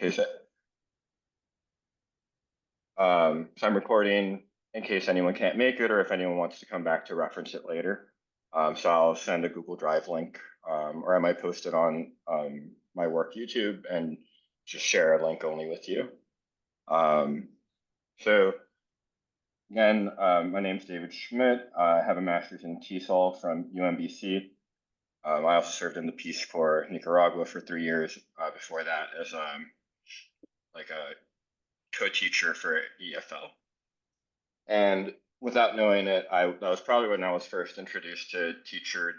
Okay, so I'm recording in case anyone can't make it or if anyone wants to come back to reference it later. So I'll send a Google Drive link, or I might post it on my work YouTube and just share a link only with you. So again, my name's David Schmidt. I have a master's in TESOL from UMBC. I also served in the Peace Corps Nicaragua for 3 years before that as like a co-teacher for EFL. And without knowing it, that was probably when I was first introduced to teacher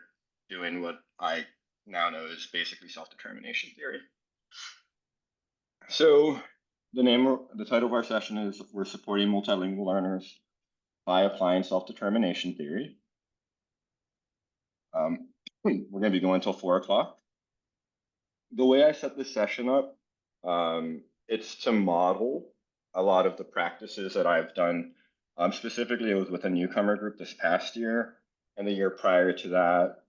doing what I now know is basically self-determination theory. So the title of our session is We're Supporting Multilingual Learners by Applying Self-Determination Theory. We're going to be going until 4 o'clock. The way I set this session up, it's to model a lot of the practices that I've done. Specifically, it was with a newcomer group this past year, and the year prior to that,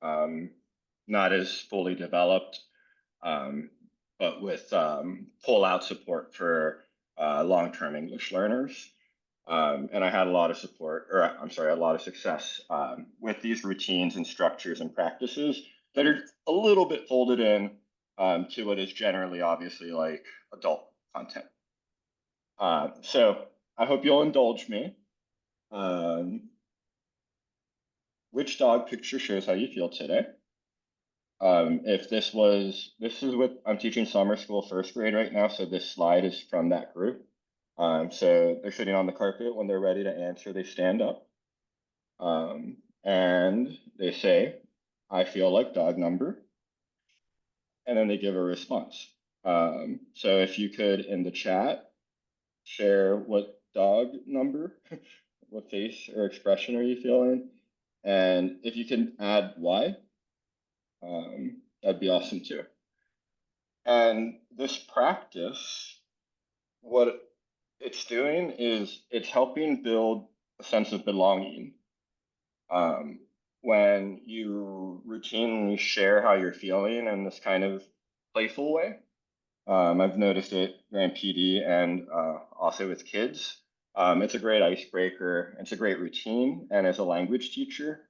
not as fully developed, but with pull-out support for long-term English learners. And I had a lot of support, or I'm sorry, a lot of success with these routines and structures and practices that are a little bit folded in to what is generally obviously like adult content. So I hope you'll indulge me. Which dog picture shows how you feel today? If this is what I'm teaching summer school first grade right now, so this slide is from that group. So they're sitting on the carpet. When they're ready to answer, they stand up. And they say, I feel like dog number. And then they give a response. So if you could, in the chat, share what dog number, what face or expression are you feeling? And if you can add why, that'd be awesome too. And this practice, what it's doing is it's helping build a sense of belonging. When you routinely share how you're feeling in this kind of playful way, I've noticed it during PD and also with kids. It's a great icebreaker. It's a great routine. And as a language teacher,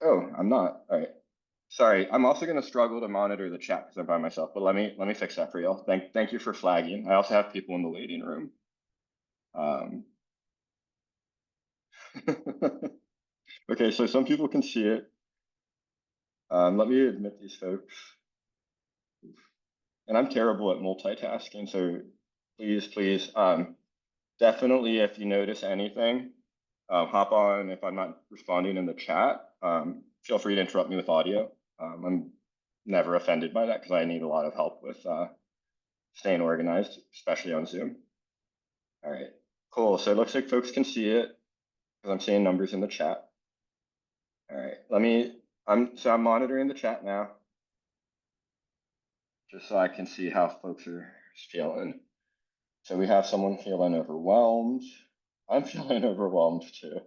oh, I'm not. All right. Sorry, I'm also going to struggle to monitor the chat because I'm by myself. But let me fix that for y'all. Thank you for flagging. I also have people in the waiting room. Okay, so some people can see it. Let me admit these folks. And I'm terrible at multitasking, so please, definitely if you notice anything, hop on if I'm not responding in the chat. Feel free to interrupt me with audio. I'm never offended by that because I need a lot of help with staying organized, especially on Zoom. All right, cool. So it looks like folks can see it because I'm seeing numbers in the chat. All right, I'm monitoring the chat now, just so I can see how folks are feeling. So we have someone feeling overwhelmed. I'm feeling overwhelmed too.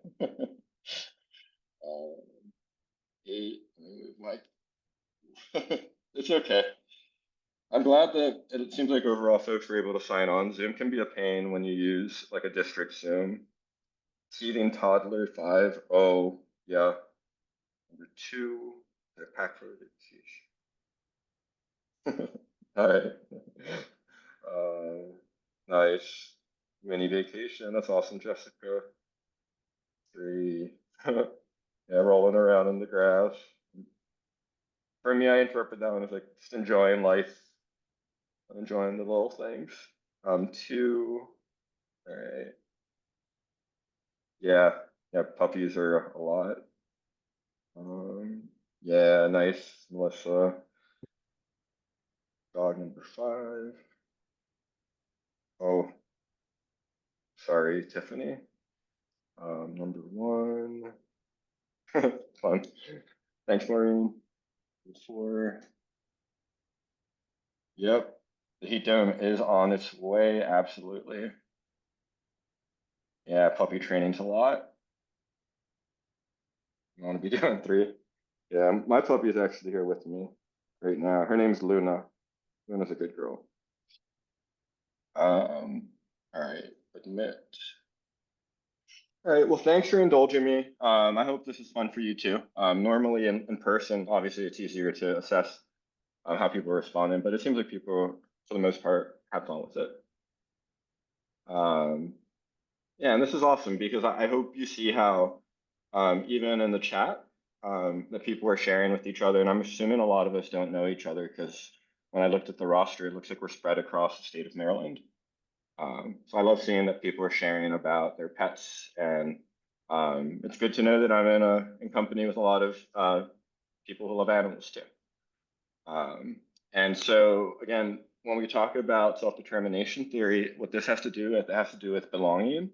8, Mike. It's okay. I'm glad that it seems like overall folks were able to sign on. Zoom can be a pain when you use like a district Zoom. Seating toddler 5. Oh, yeah. Number 2, they're packed for vacation. All right. Nice. Mini vacation. That's awesome, Jessica. 3. Yeah, rolling around in the grass. For me, I interpret that one as like just enjoying life, enjoying the little things. 2. All right. Yeah, puppies are a lot. Yeah, nice, Melissa. Dog number 5. Oh, sorry, Tiffany. Number 1. Fun. Thanks, Maureen. 4. Yep, the heat dome is on its way, absolutely. Yeah, puppy training's a lot. I want to be doing 3. Yeah, my puppy is actually here with me. right now. Her name's Luna. Luna's a good girl. All right, admit. All right, well, thanks for indulging me. I hope this is fun for you too. Normally in person, obviously it's easier to assess how people are responding, but it seems like people, for the most part, have fun with it. Um, yeah, and this is awesome because I hope you see how even in the chat that people are sharing with each other, and I'm assuming a lot of us don't know each other because when I looked at the roster, it looks like we're spread across the state of Maryland. So I love seeing that people are sharing about their pets, and it's good to know that I'm in company with a lot of people who love animals too. And so again, when we talk about self-determination theory, what this has to do with, it has to do with belonging,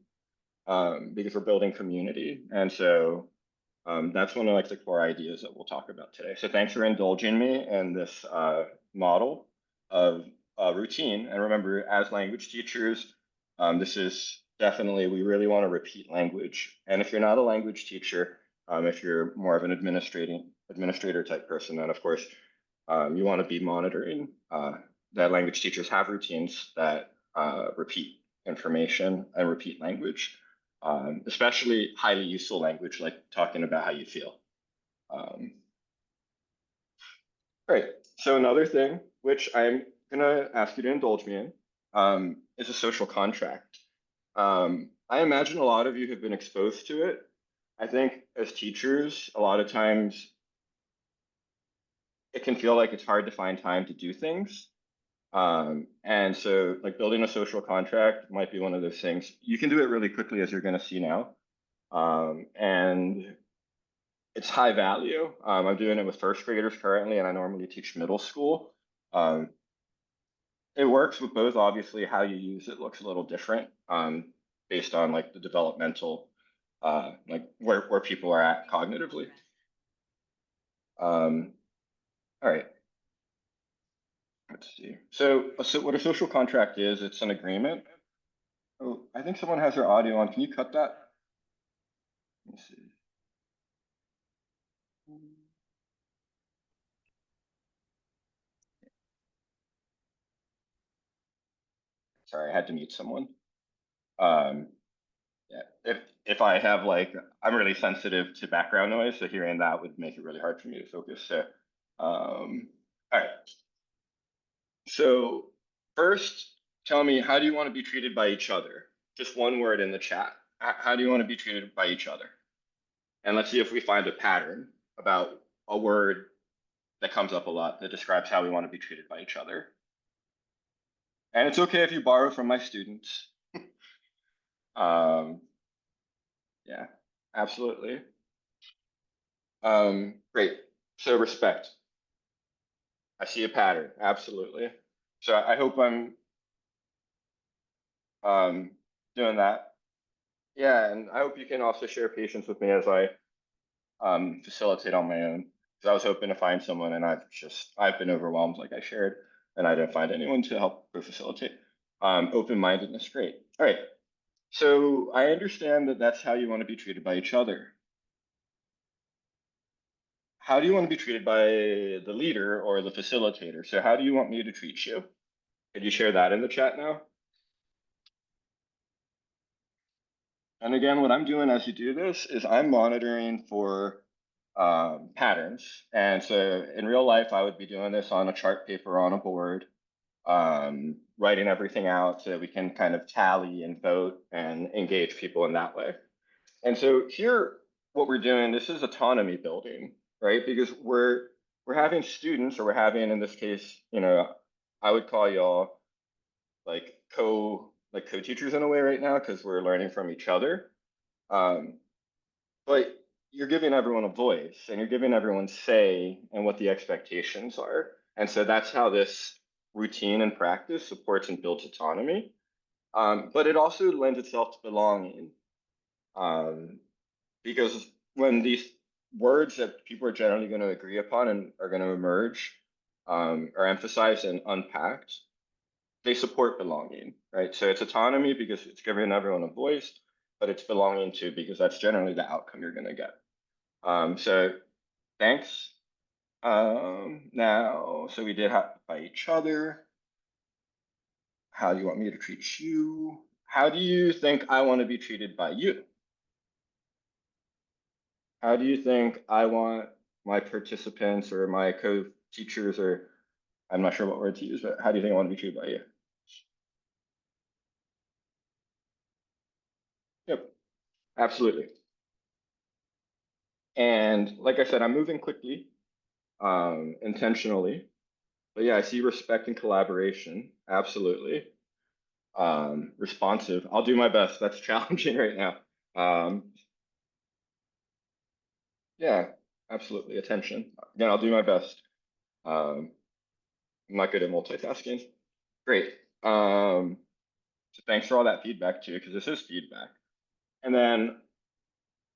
because we're building community, and so that's one of like the core ideas that we'll talk about today. So thanks for indulging me in this model of routine. And remember, as language teachers, this is definitely, we really want to repeat language. And if you're not a language teacher, if you're more of an administrator type person, then of course, you want to be monitoring that language teachers have routines that repeat information and repeat language, especially highly useful language like talking about how you feel. Right. So another thing, which I'm gonna ask you to indulge me in, is a social contract. I imagine a lot of you have been exposed to it. I think as teachers, a lot of times it can feel like it's hard to find time to do things. And so like building a social contract might be one of those things. You can do it really quickly, as you're gonna see now. And it's high value. I'm doing it with first graders currently, and I normally teach middle school. Um, it works with both. Obviously, how you use it looks a little different based on like the developmental, like where people are at cognitively. All right, let's see. So what a social contract is, it's an agreement. Oh, I think someone has their audio on. Can you cut that? Let me see. Sorry, I had to mute someone. Um, Yeah, if I have like, I'm really sensitive to background noise, so hearing that would make it really hard for me to focus. So, all right. So first, tell me, how do you want to be treated by each other? Just one word in the chat. How do you want to be treated by each other? And let's see if we find a pattern about a word that comes up a lot that describes how we want to be treated by each other. And it's okay if you borrow from my students. Um, yeah, absolutely. Great. So respect. I see a pattern. Absolutely. So I hope I'm um, doing that. Yeah, and I hope you can also share patience with me as I facilitate on my own. Because I was hoping to find someone, and I've been overwhelmed, like I shared, and I didn't find anyone to help facilitate. Open-mindedness, great. All right. So I understand that that's how you want to be treated by each other. How do you want to be treated by the leader or the facilitator? So how do you want me to treat you? Could you share that in the chat now? And again, what I'm doing as you do this is I'm monitoring for patterns. And so in real life, I would be doing this on a chart paper on a board, writing everything out so that we can kind of tally and vote and engage people in that way. And so here, what we're doing, this is autonomy building, right? Because we're having students, or we're having, in this case, I would call y'all like co-teachers in a way right now, because we're learning from each other. Um, but you're giving everyone a voice, and you're giving everyone say and what the expectations are. And so that's how this routine and practice supports and builds autonomy. But it also lends itself to belonging. Because when these words that people are generally going to agree upon and are going to emerge, are emphasized and unpacked, they support belonging, right? So it's autonomy because it's giving everyone a voice, but it's belonging too because that's generally the outcome you're going to get. So thanks. Now, so we did by each other. How do you want me to treat you? How do you think I want to be treated by you? How do you think I want my participants or my co-teachers, or I'm not sure what word to use, but how do you think I want to be treated by you? Yep, absolutely. And like I said, I'm moving quickly, intentionally. But yeah, I see respect and collaboration. Absolutely. Responsive. I'll do my best. That's challenging right now. Um, yeah, absolutely. Attention. Again, I'll do my best. Um, I'm not good at multitasking. Great. So thanks for all that feedback too, because this is feedback. And then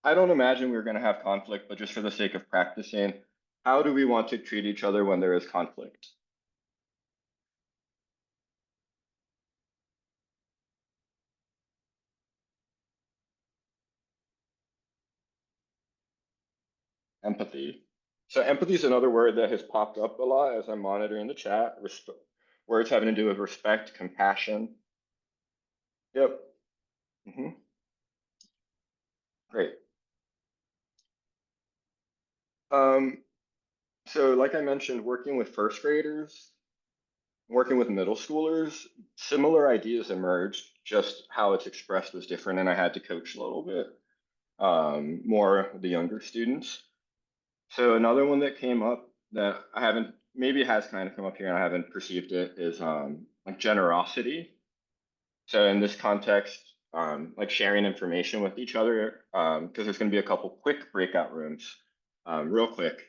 I don't imagine we're going to have conflict, but just for the sake of practicing, how do we want to treat each other when there is conflict? Empathy. So empathy is another word that has popped up a lot as I'm monitoring the chat. Words having to do with respect, compassion. Yep. Hmm. Great. Um, so like I mentioned, working with first graders, working with middle schoolers, similar ideas emerged, just how it's expressed was different, and I had to coach a little bit more the younger students. So another one that came up that I haven't, maybe it has kind of come up here and I haven't perceived it is like generosity. So in this context, like sharing information with each other, because there's going to be a couple quick breakout rooms, real quick,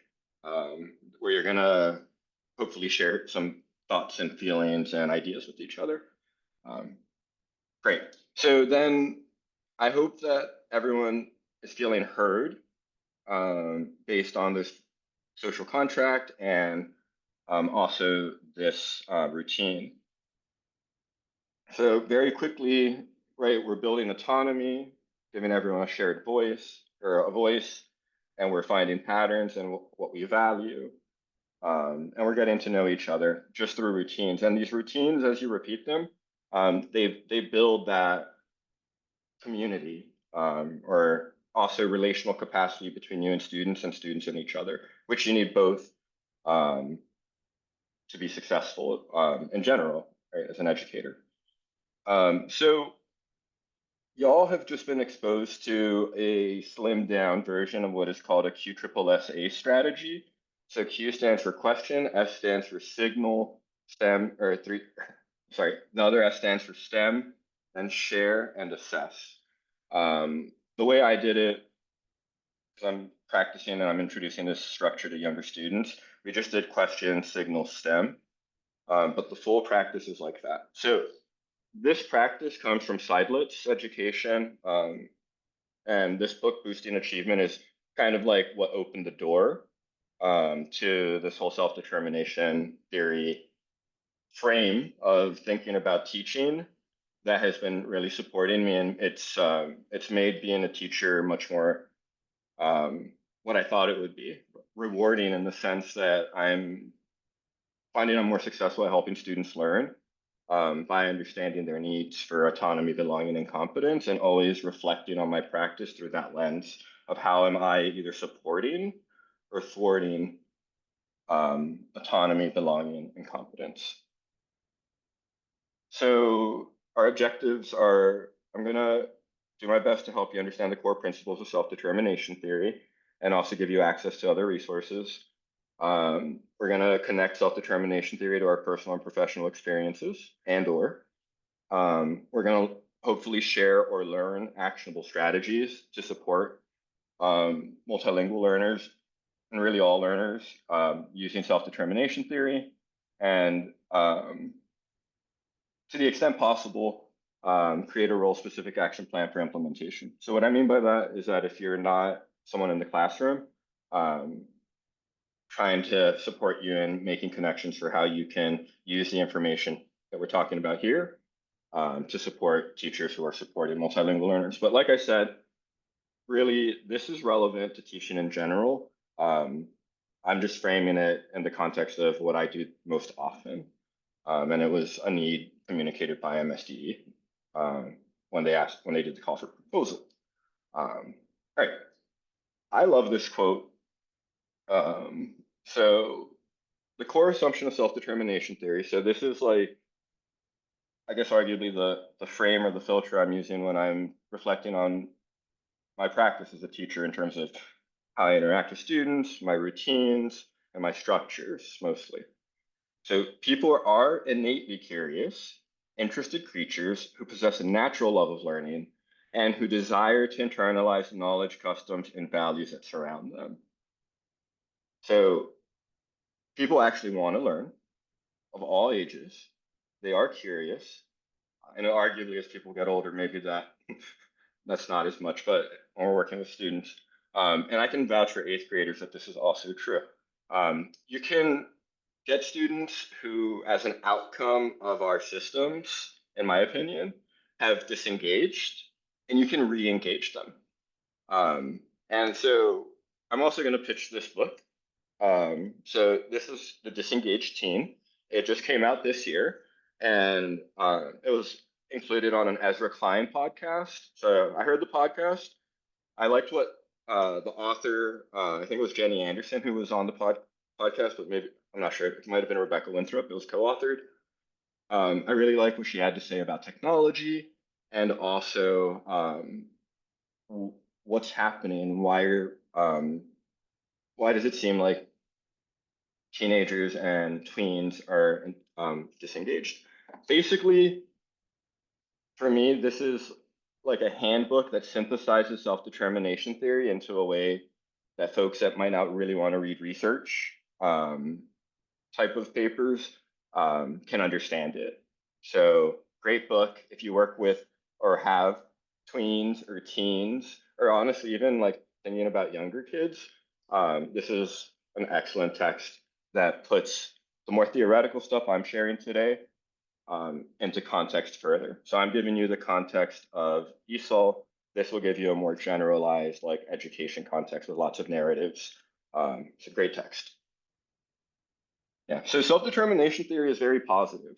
where you're gonna hopefully share some thoughts and feelings and ideas with each other. Um, Great. So then I hope that everyone is feeling heard based on this social contract and also this routine. So very quickly, right, we're building autonomy, giving everyone a shared voice or a voice, and we're finding patterns and what we value. And we're getting to know each other just through routines. And these routines, as you repeat them, they build that community or also relational capacity between you and students and each other, which you need both um, to be successful in general, right, as an educator. So y'all have just been exposed to a slimmed down version of what is called a QSSA strategy. So Q stands for question, S stands for signal, STEM, or three, sorry, the other S stands for STEM, and share and assess. The way I did it, because I'm practicing and I'm introducing this structure to younger students, we just did question, signal, STEM, but the full practice is like that. So this practice comes from Seidlitz education, and this book, Boosting Achievement, is kind of like what opened the door to this whole self-determination theory frame of thinking about teaching that has been really supporting me, and it's made being a teacher much more what I thought it would be, rewarding in the sense that I'm finding I'm more successful at helping students learn by understanding their needs for autonomy, belonging, and competence, and always reflecting on my practice through that lens of how am I either supporting or thwarting autonomy, belonging, and competence. So our objectives are, I'm gonna do my best to help you understand the core principles of self-determination theory and also give you access to other resources. We're gonna connect self-determination theory to our personal and professional experiences we're gonna hopefully share or learn actionable strategies to support multilingual learners and really all learners using self-determination theory and to the extent possible, create a role-specific action plan for implementation. So what I mean by that is that if you're not someone in the classroom, um, trying to support you in making connections for how you can use the information that we're talking about here to support teachers who are supporting multilingual learners. But like I said, really, this is relevant to teaching in general. I'm just framing it in the context of what I do most often. And it was a need communicated by MSDE when they did the call for proposal. All right, I love this quote. So the core assumption of self-determination theory. So this is like, I guess, arguably the frame or the filter I'm using when I'm reflecting on my practice as a teacher in terms of how I interact with students, my routines, and my structures mostly. So people are innately curious, interested creatures who possess a natural love of learning and who desire to internalize knowledge, customs, and values that surround them. So people actually want to learn of all ages. They are curious. And arguably, as people get older, maybe that's not as much, but when we're working with students, and I can vouch for eighth graders that this is also true. You can get students who, as an outcome of our systems, in my opinion, have disengaged, and you can re-engage them. And so I'm also going to pitch this book. So this is The Disengaged Teen. It just came out this year, and it was included on an Ezra Klein podcast. So I heard the podcast. I liked what the author, I think it was Jenny Anderson, who was on the podcast, but maybe I'm not sure. It might have been Rebecca Winthrop. It was co-authored. I really like what she had to say about technology and also what's happening. Why does it seem like teenagers and tweens are disengaged? Basically, for me, this is like a handbook that synthesizes self-determination theory into a way that folks that might not really want to read research type of papers can understand it. So great book if you work with or have tweens or teens, or honestly even like thinking about younger kids. This is an excellent text that puts the more theoretical stuff I'm sharing today into context further. So I'm giving you the context of ESOL. This will give you a more generalized like education context with lots of narratives. It's a great text. Yeah, so self-determination theory is very positive.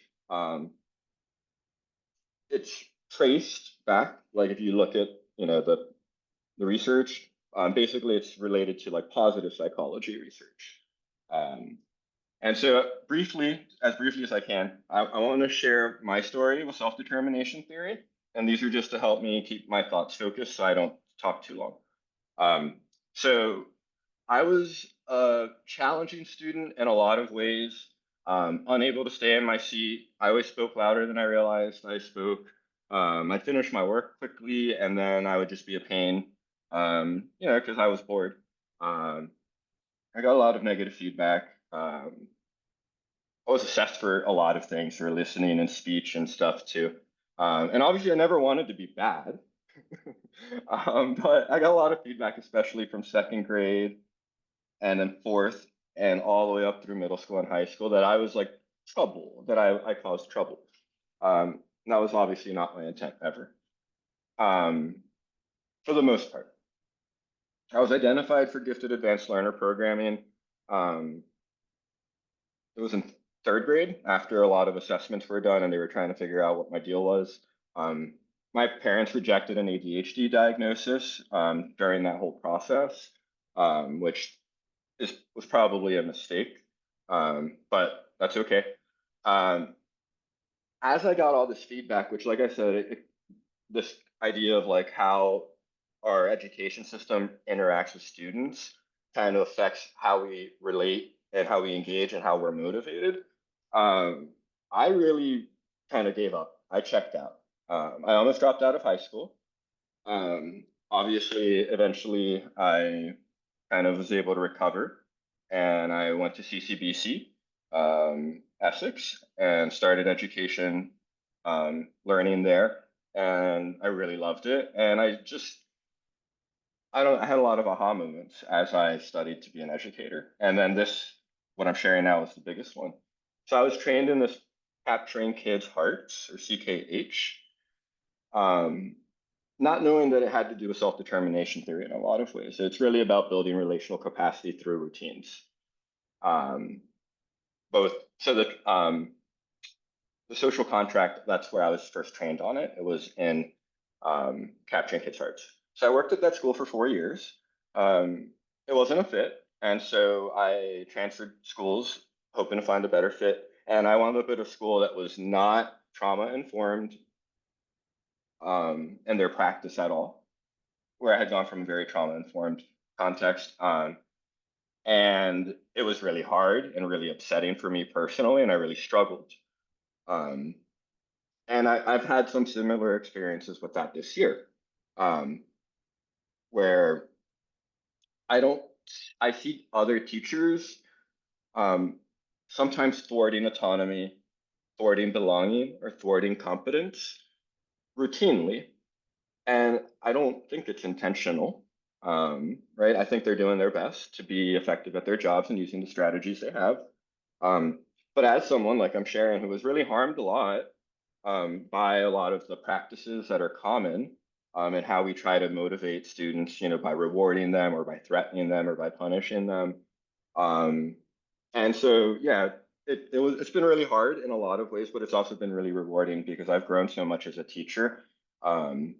It's traced back, like if you look at, the research, basically it's related to like positive psychology research. And so as briefly as I can, I want to share my story with self-determination theory. And these are just to help me keep my thoughts focused so I don't talk too long. So I was a challenging student in a lot of ways, unable to stay in my seat. I always spoke louder than I realized I spoke. I'd finish my work quickly, and then I would just be a pain, because I was bored. I got a lot of negative feedback. I was assessed for a lot of things, for listening and speech and stuff too. And obviously, I never wanted to be bad, but I got a lot of feedback, especially from second grade and then fourth and all the way up through middle school and high school that I was like trouble, that I caused trouble. That was obviously not my intent ever. For the most part, I was identified for gifted advanced learner programming. It was in third grade after a lot of assessments were done and they were trying to figure out what my deal was. My parents rejected an ADHD diagnosis during that whole process, which was probably a mistake, but that's okay. As I got all this feedback, which, like I said, this idea of like how our education system interacts with students kind of affects how we relate and how we engage and how we're motivated. I really kind of gave up. I checked out. I almost dropped out of high school. Obviously, eventually, I kind of was able to recover, and I went to CCBC, Essex, and started education, learning there, and I really loved it. And I had a lot of aha moments as I studied to be an educator. And then what I'm sharing now is the biggest one. So I was trained in this Capturing Kids' Hearts, or CKH, not knowing that it had to do with self-determination theory in a lot of ways. It's really about building relational capacity through routines. Both so the social contract, that's where I was first trained on it. It was in capturing kids' hearts. So I worked at that school for 4 years. It wasn't a fit, and so I transferred schools, hoping to find a better fit. And I wound up at a school that was not trauma informed in their practice at all, where I had gone from a very trauma informed context. And it was really hard and really upsetting for me personally, and I really struggled. Um, and I've had some similar experiences with that this year, um, where I don't, I see other teachers um, sometimes thwarting autonomy, thwarting belonging, or thwarting competence routinely. And I don't think it's intentional, right? I think they're doing their best to be effective at their jobs and using the strategies they have. Um, but as someone like I'm sharing who was really harmed a lot by a lot of the practices that are common and how we try to motivate students, by rewarding them or by threatening them or by punishing them. Um, and so, yeah, it's been really hard in a lot of ways, but it's also been really rewarding because I've grown so much as a teacher. Um,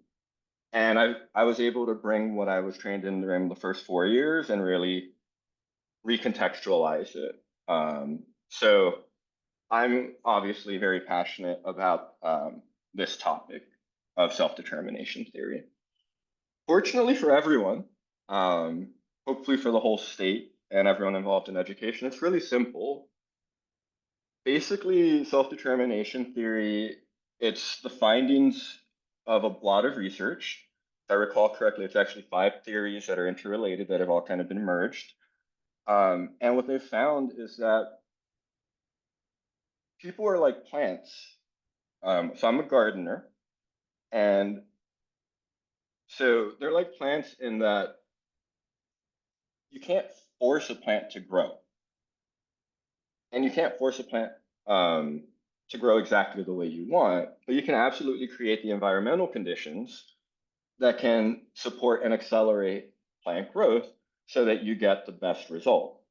and I was able to bring what I was trained in during the first 4 years and really recontextualize it. So I'm obviously very passionate about this topic of self-determination theory. Fortunately for everyone, hopefully for the whole state and everyone involved in education, it's really simple. Basically, self-determination theory, it's the findings of a lot of research. If I recall correctly, it's actually 5 theories that are interrelated that have all kind of been merged. And what they've found is that people are like plants. So I'm a gardener, and so they're like plants in that you can't force a plant to grow, and you can't force a plant um, to grow exactly the way you want, but you can absolutely create the environmental conditions that can support and accelerate plant growth so that you get the best result.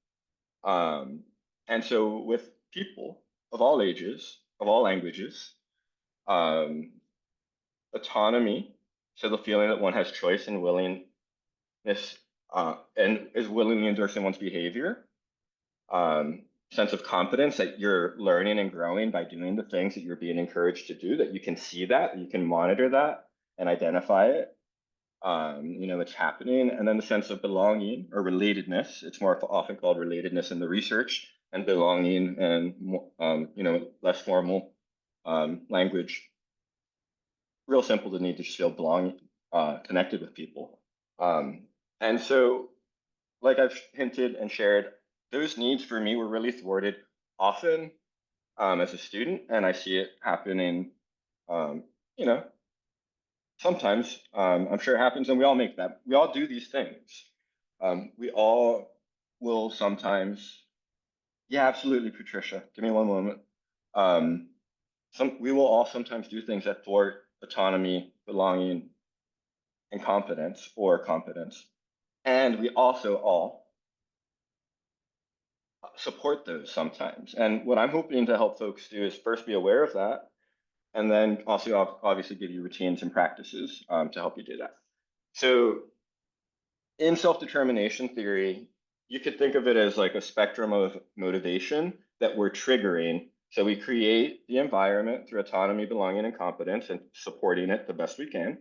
Um, and so with people of all ages, of all languages, um, autonomy, so the feeling that one has choice and willingness and is willingly endorsing one's behavior, sense of competence that you're learning and growing by doing the things that you're being encouraged to do, that you can see that, you can monitor that and identify it. It's happening. And then the sense of belonging or relatedness, it's more often called relatedness in the research, and belonging and, less formal language. Real simple, the need to just feel belonging, connected with people. And so, like I've hinted and shared, those needs for me were really thwarted often as a student, and I see it happening, um, you know, sometimes. I'm sure it happens, and we all make that. We all do these things. We all will sometimes. Yeah, absolutely, Patricia. Give me one moment. Um, we will all sometimes do things that thwart autonomy, belonging, and competence or competence. And we also all support those sometimes. And what I'm hoping to help folks do is first be aware of that, and then also obviously give you routines and practices to help you do that. So in self-determination theory, you could think of it as like a spectrum of motivation that we're triggering. So we create the environment through autonomy, belonging, and competence, and supporting it the best we can,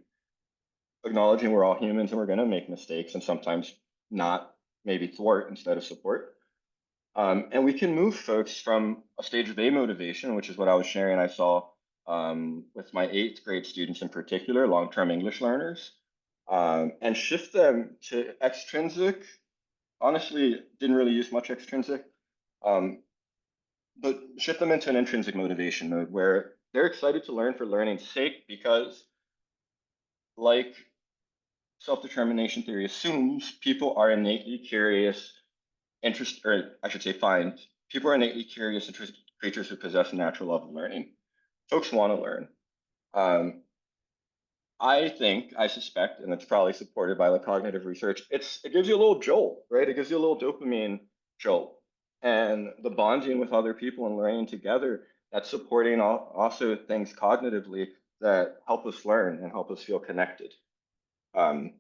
acknowledging we're all humans and we're going to make mistakes and sometimes not, maybe thwart instead of support. And we can move folks from a stage of amotivation, which is what I was sharing, I saw with my 8th grade students in particular, long-term English learners, and shift them to extrinsic. Honestly, didn't really use much extrinsic, um, but shift them into an intrinsic motivation mode where they're excited to learn for learning's sake because, like self-determination theory assumes, people are innately curious, or I should say, find people are innately curious, interested creatures who possess a natural love of learning. Folks want to learn. Um, I suspect, and it's probably supported by the cognitive research, it gives you a little jolt, right? It gives you a little dopamine jolt. and the bonding with other people and learning together, that's supporting also things cognitively that help us learn and help us feel connected. Um,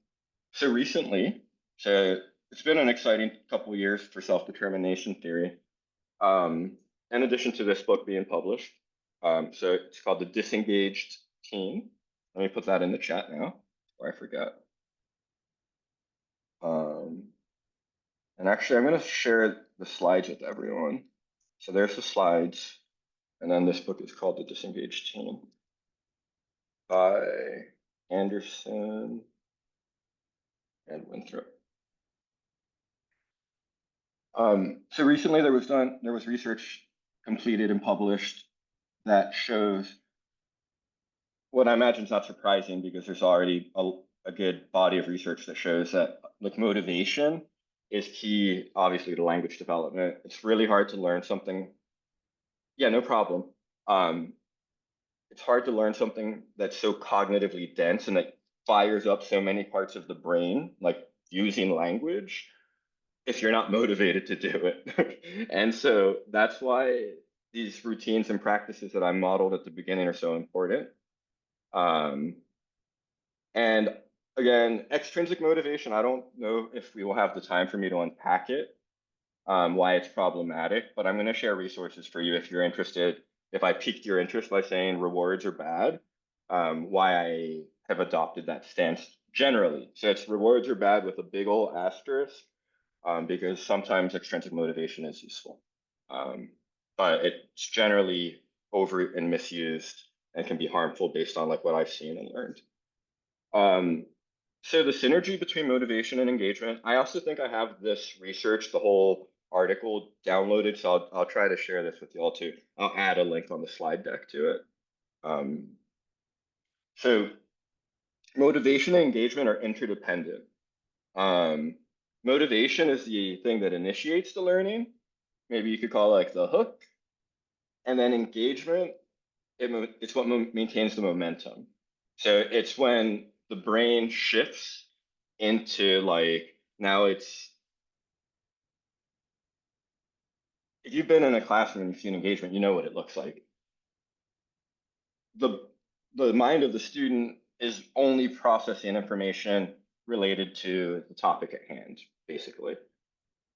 so recently, so it's been an exciting couple of years for self-determination theory. Um, in addition to this book being published, so it's called The Disengaged Teen. Let me put that in the chat now, before I forget. Um, and actually, I'm going to share the slides with everyone. So there's the slides, and then this book is called The Disengaged Teen by Anderson and Winthrop. So recently there was research completed and published that shows what I imagine is not surprising because there's already a good body of research that shows that like motivation is key, obviously, to language development. It's really hard to learn something. Yeah, no problem. Um, it's hard to learn something that's so cognitively dense and that fires up so many parts of the brain, like using language, if you're not motivated to do it. And so that's why these routines and practices that I modeled at the beginning are so important. Um, and again, extrinsic motivation, I don't know if we will have the time for me to unpack it, why it's problematic, but I'm going to share resources for you if you're interested. If I piqued your interest by saying rewards are bad, why I have adopted that stance generally. So it's rewards are bad with a big old asterisk, because sometimes extrinsic motivation is useful. But it's generally over and misused and can be harmful based on like what I've seen and learned. Um, so the synergy between motivation and engagement, I also think I have this research, the whole article downloaded, so I'll try to share this with you all too. I'll add a link on the slide deck to it. Um, so motivation and engagement are interdependent. Um, Motivation is the thing that initiates the learning. Maybe you could call it like the hook. And then engagement, it's what maintains the momentum. So it's when the brain shifts into like, now it's, if you've been in a classroom and you've seen engagement, you know what it looks like. The, the mind of the student is only processing information related to the topic at hand, basically.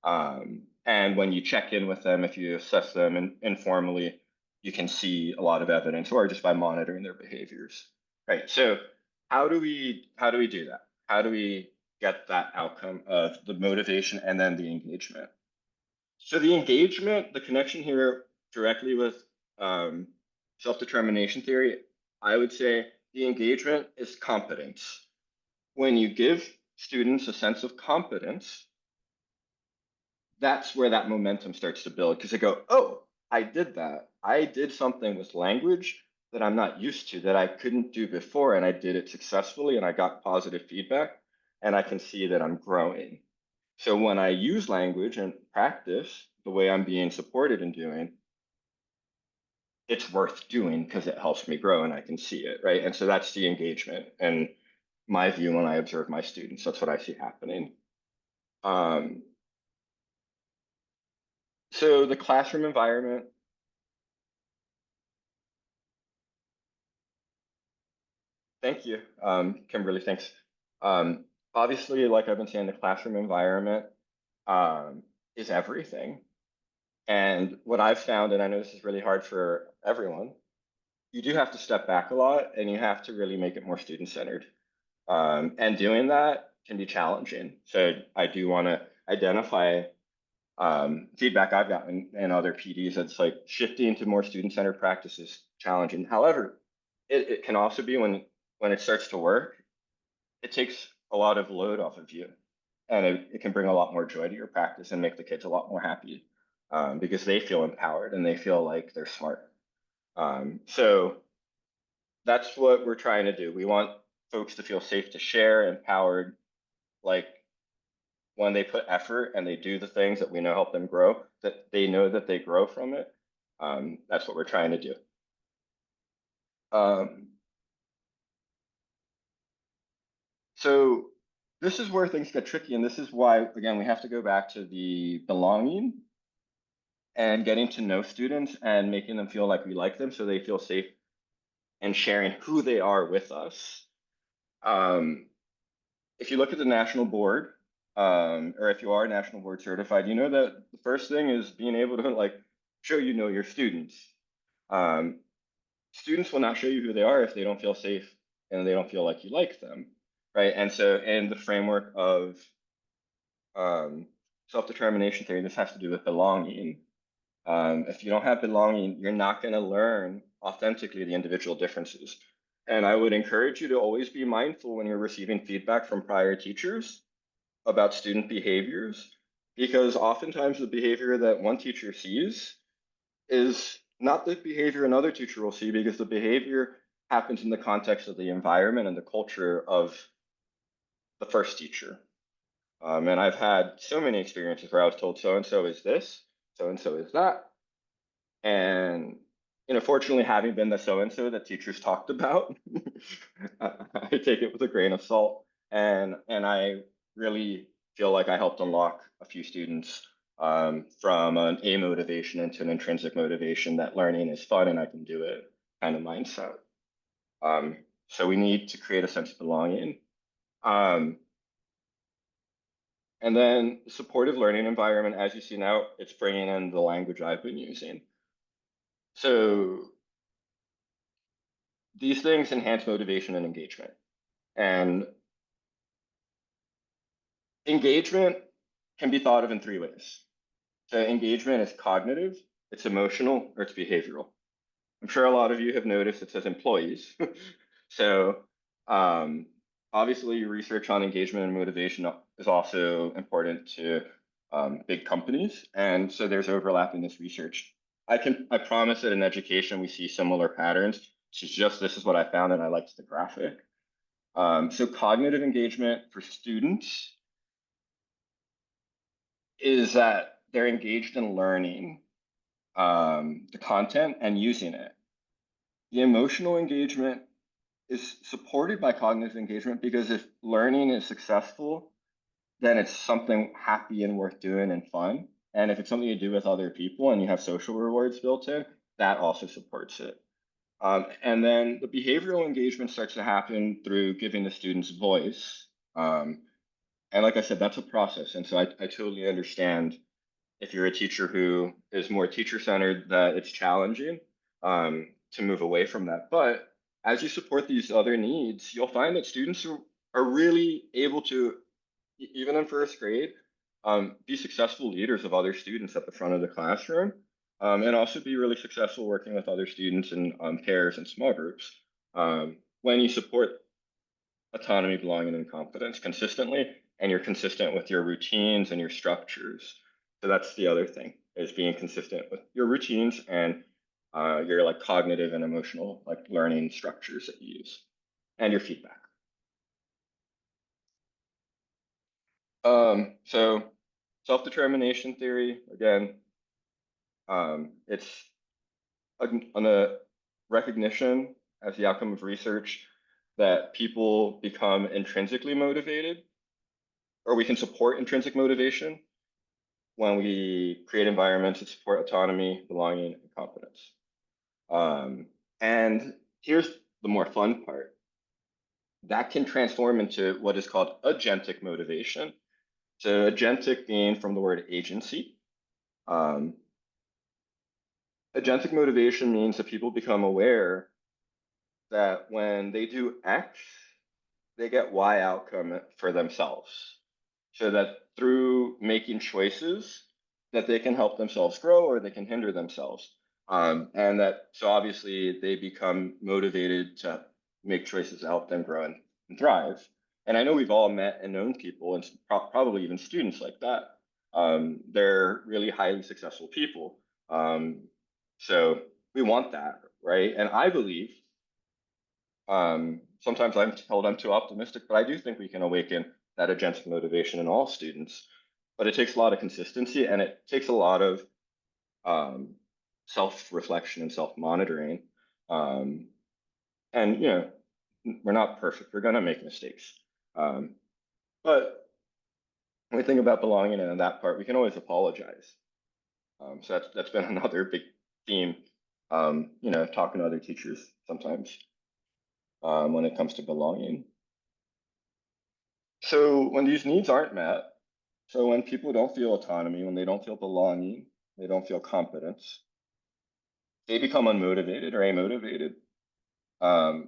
And when you check in with them, if you assess them informally, you can see a lot of evidence, or just by monitoring their behaviors, right? So how do we do that? How do we get that outcome of the motivation and then the engagement? So the engagement, the connection here directly with um, self-determination theory, I would say the engagement is competence. When you give students a sense of competence, that's where that momentum starts to build because they go, oh, I did that. I did something with language that I'm not used to, that I couldn't do before, and I did it successfully, and I got positive feedback, and I can see that I'm growing. So when I use language and practice the way I'm being supported in doing, it's worth doing because it helps me grow and I can see it, right? And so that's the engagement. And my view when I observe my students, that's what I see happening. Um, so the classroom environment, thank you, Kimberly. Thanks. Um, Obviously, like I've been saying, the classroom environment is everything. And what I've found, and I know this is really hard for everyone, you do have to step back a lot, and you have to really make it more student-centered. And doing that can be challenging. So I do want to identify feedback I've gotten and other PDs that's like shifting to more student-centered practices challenging. However, it can also be when it starts to work, it takes a lot of load off of you, and it can bring a lot more joy to your practice and make the kids a lot more happy, because they feel empowered and they feel like they're smart. So that's what we're trying to do. We want folks to feel safe to share, empowered, like when they put effort and they do the things that we know help them grow, that they know that they grow from it. That's what we're trying to do. Um, so this is where things get tricky, and this is why, again, we have to go back to the belonging. and getting to know students and making them feel like we like them so they feel safe and sharing who they are with us. Um, if you look at the national board, or if you are national board certified, you know that the first thing is being able to like show you know your students. Um, Students will not show you who they are if they don't feel safe and they don't feel like you like them, right? And so, in the framework of self-determination theory, this has to do with belonging. If you don't have belonging, you're not going to learn authentically the individual differences. And I would encourage you to always be mindful when you're receiving feedback from prior teachers about student behaviors, because oftentimes the behavior that one teacher sees is not the behavior another teacher will see, because the behavior happens in the context of the environment and the culture of the first teacher. And I've had so many experiences where I was told so and so is this, so and so is that. And fortunately, having been the so and so that teachers talked about, I take it with a grain of salt. And I really feel like I helped unlock a few students from an A motivation into an intrinsic motivation that learning is fun and I can do it kind of mindset. So we need to create a sense of belonging. Um, and then the supportive learning environment, as you see now, it's bringing in the language I've been using. So these things enhance motivation and engagement. And engagement can be thought of in three ways. So engagement is cognitive, it's emotional, or it's behavioral. I'm sure a lot of you have noticed it says employees. So um, obviously research on engagement and motivation is also important to big companies. And so there's overlap in this research. I promise that in education we see similar patterns. It's just this is what I found and I liked the graphic. So cognitive engagement for students is that they're engaged in learning the content and using it. The emotional engagement is supported by cognitive engagement, because if learning is successful, then it's something happy and worth doing and fun. And if it's something you do with other people and you have social rewards built in, that also supports it. And then the behavioral engagement starts to happen through giving the students voice. And like I said, that's a process. And so I totally understand if you're a teacher who is more teacher centered, that it's challenging to move away from that. But as you support these other needs, you'll find that students are really able to, even in first grade, be successful leaders of other students at the front of the classroom, and also be really successful working with other students in pairs and small groups. When you support autonomy, belonging, and competence consistently, and you're consistent with your routines and your structures. So that's the other thing, is being consistent with your routines and your like cognitive and emotional like learning structures that you use, and your feedback. So self-determination theory, again, it's on a recognition as the outcome of research that people become intrinsically motivated, or we can support intrinsic motivation when we create environments that support autonomy, belonging, and competence. And here's the more fun part. That can transform into what is called agentic motivation. So agentic being from the word agency. Um, Agentic motivation means that people become aware that when they do X, they get Y outcome for themselves. So that through making choices, that they can help themselves grow or they can hinder themselves. And that, so obviously they become motivated to make choices to help them grow and thrive. And I know we've all met and known people, and probably even students like that. They're really highly successful people. So we want that, right? And I believe sometimes I'm told I'm too optimistic, but I do think we can awaken that agentic motivation in all students. But it takes a lot of consistency, and it takes a lot of self-reflection and self-monitoring. And we're not perfect; we're gonna make mistakes. But when we think about belonging in that part, we can always apologize. So that's been another big theme, talking to other teachers sometimes when it comes to belonging. So when these needs aren't met, so when people don't feel autonomy, when they don't feel belonging, they don't feel competence, they become unmotivated or amotivated.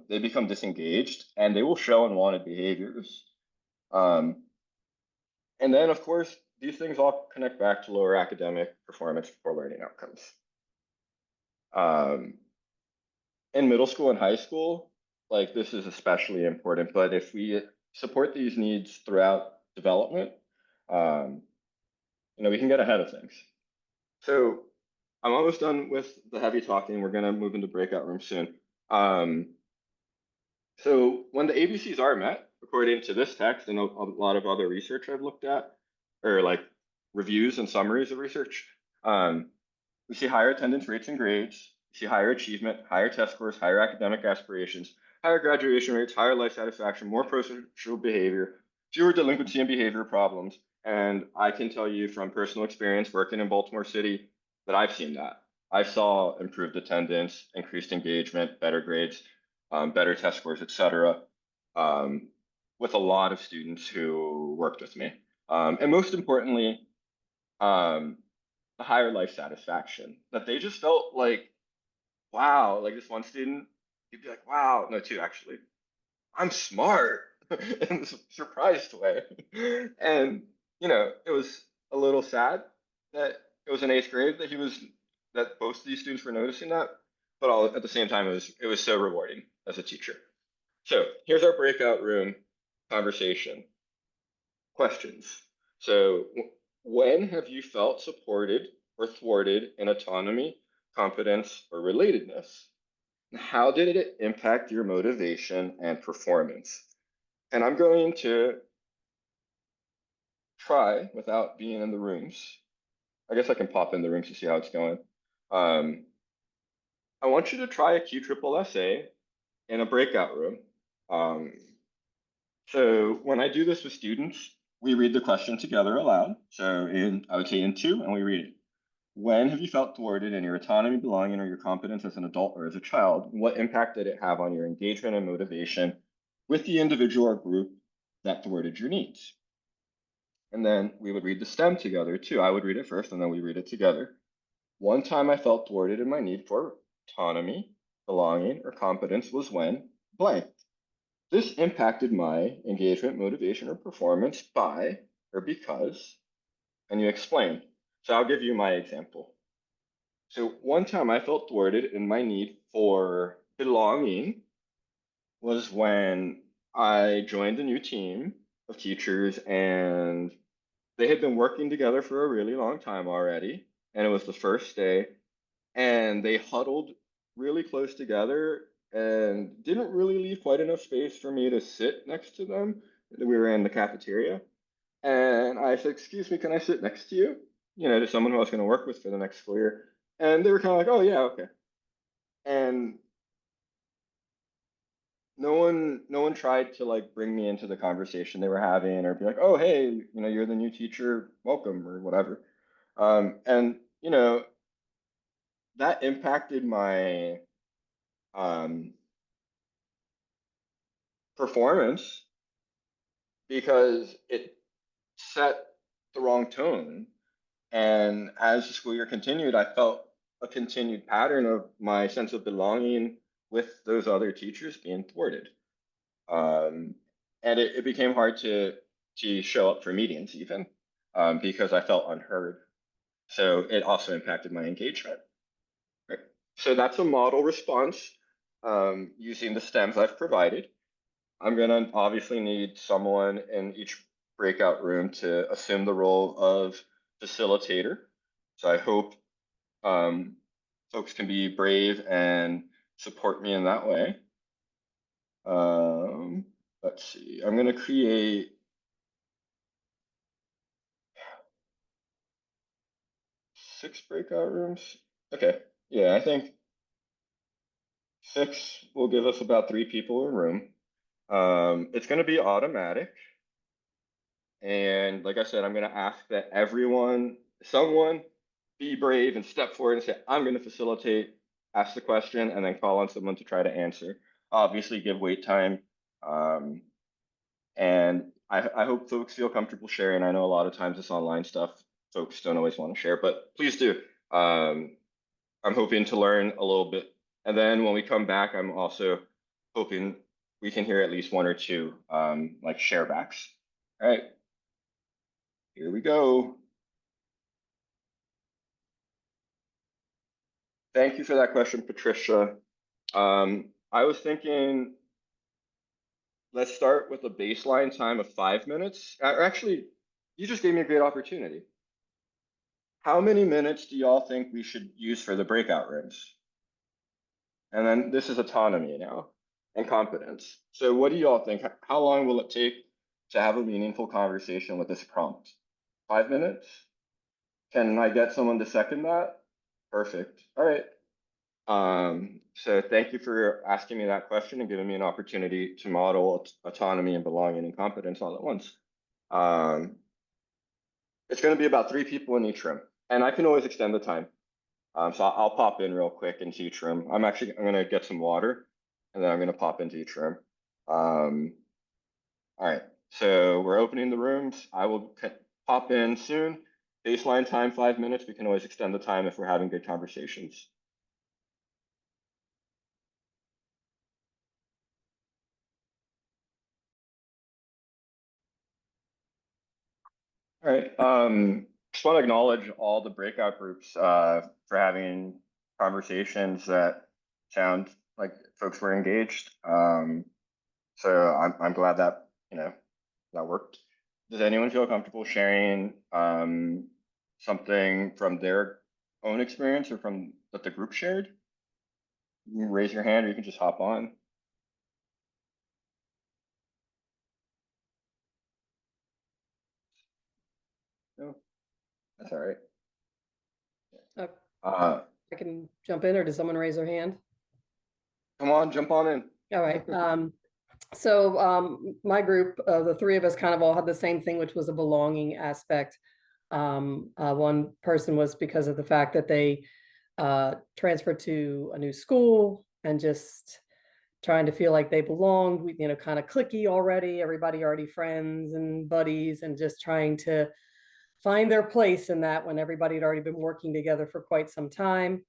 They become disengaged and they will show unwanted behaviors. Um, and then, of course, these things all connect back to lower academic performance for learning outcomes. Um, in middle school and high school, like this is especially important, but if we support these needs throughout development, um, we can get ahead of things. So I'm almost done with the heavy talking. We're gonna move into breakout room soon. Um, so when the ABCs are met, according to this text and a lot of other research I've looked at, or like reviews and summaries of research, um, we see higher attendance rates and grades, we see higher achievement, higher test scores, higher academic aspirations, higher graduation rates, higher life satisfaction, more pro-social behavior, fewer delinquency and behavior problems. And I can tell you from personal experience working in Baltimore City that I've seen that. I saw improved attendance, increased engagement, better grades, better test scores, etc., um, with a lot of students who worked with me. And most importantly, um, the higher life satisfaction that they just felt like, wow, like this one student, he'd be like, wow, no, two actually, I'm smart in this surprised way. And, it was a little sad that it was in eighth grade that both of these students were noticing that, but all at the same time, it was so rewarding as a teacher. So here's our breakout room conversation. Questions. So, when have you felt supported or thwarted in autonomy, competence, or relatedness? How did it impact your motivation and performance? And I'm going to try without being in the rooms. I guess I can pop in the rooms to see how it's going. Um, I want you to try a Q triple essay in a breakout room. Um, So when I do this with students, we read the question together aloud. So I would say in two, and we read it. When have you felt thwarted in your autonomy, belonging, or your competence as an adult or as a child? What impact did it have on your engagement and motivation with the individual or group that thwarted your needs? And then we would read the stem together too. I would read it first, and then we read it together. One time I felt thwarted in my need for autonomy, belonging, or competence was when blank. This impacted my engagement, motivation, or performance by or because, and you explain. So I'll give you my example. So one time I felt thwarted in my need for belonging was when I joined a new team of teachers and they had been working together for a really long time already. And it was the first day and they huddled really close together and didn't really leave quite enough space for me to sit next to them. We were in the cafeteria, and I said, "Excuse me, can I sit next to you?" To someone who I was going to work with for the next school year. And they were kind of like, "Oh yeah, okay." And no one tried to like bring me into the conversation they were having or be like, "Oh hey, you're the new teacher, welcome," or whatever. And that impacted my um, performance because it set the wrong tone. And as the school year continued, I felt a continued pattern of my sense of belonging with those other teachers being thwarted. Um, and it became hard to show up for meetings even because I felt unheard. So it also impacted my engagement. Right? So that's a model response using the stems I've provided. I'm going to obviously need someone in each breakout room to assume the role of facilitator. So I hope folks can be brave and support me in that way. Let's see, I'm going to create 6 breakout rooms. Okay, yeah, I think 6 will give us about 3 people a room. It's going to be automatic. And like I said, I'm going to ask that someone be brave and step forward and say, I'm going to facilitate, ask the question, and then call on someone to try to answer. Obviously, give wait time. And I hope folks feel comfortable sharing. I know a lot of times this online stuff, folks don't always want to share, but please do. I'm hoping to learn a little bit. And then when we come back, I'm also hoping we can hear at least one or two like share backs. All right, here we go. Thank you for that question, Patricia. I was thinking, let's start with a baseline time of 5 minutes. Or actually, you just gave me a great opportunity. How many minutes do y'all think we should use for the breakout rooms? And then this is autonomy now and competence. So what do y'all think? How long will it take to have a meaningful conversation with this prompt? 5 minutes? Can I get someone to second that? Perfect. All right. So thank you for asking me that question and giving me an opportunity to model autonomy and belonging and competence all at once. It's going to be about 3 people in each room, and I can always extend the time. So I'll pop in real quick into each room. I'm going to get some water, and then I'm going to pop into each room. All right, so we're opening the rooms. I will pop in soon. Baseline time, 5 minutes. We can always extend the time if we're having good conversations. All right. Just want to acknowledge all the breakout groups for having conversations that sound like folks were engaged. So I'm glad that that worked. Does anyone feel comfortable sharing something from their own experience or from that the group shared? You can raise your hand or you can just hop on. No, that's all right. I can jump in, or does someone raise their hand? Come on, jump on in. All right. So my group, the 3 of us kind of all had the same thing, which was a belonging aspect. One person was because of the fact that they transferred to a new school and just trying to feel like they belonged, kind of cliquey already, everybody already friends and buddies, and just trying to find their place in that when everybody had already been working together for quite some time.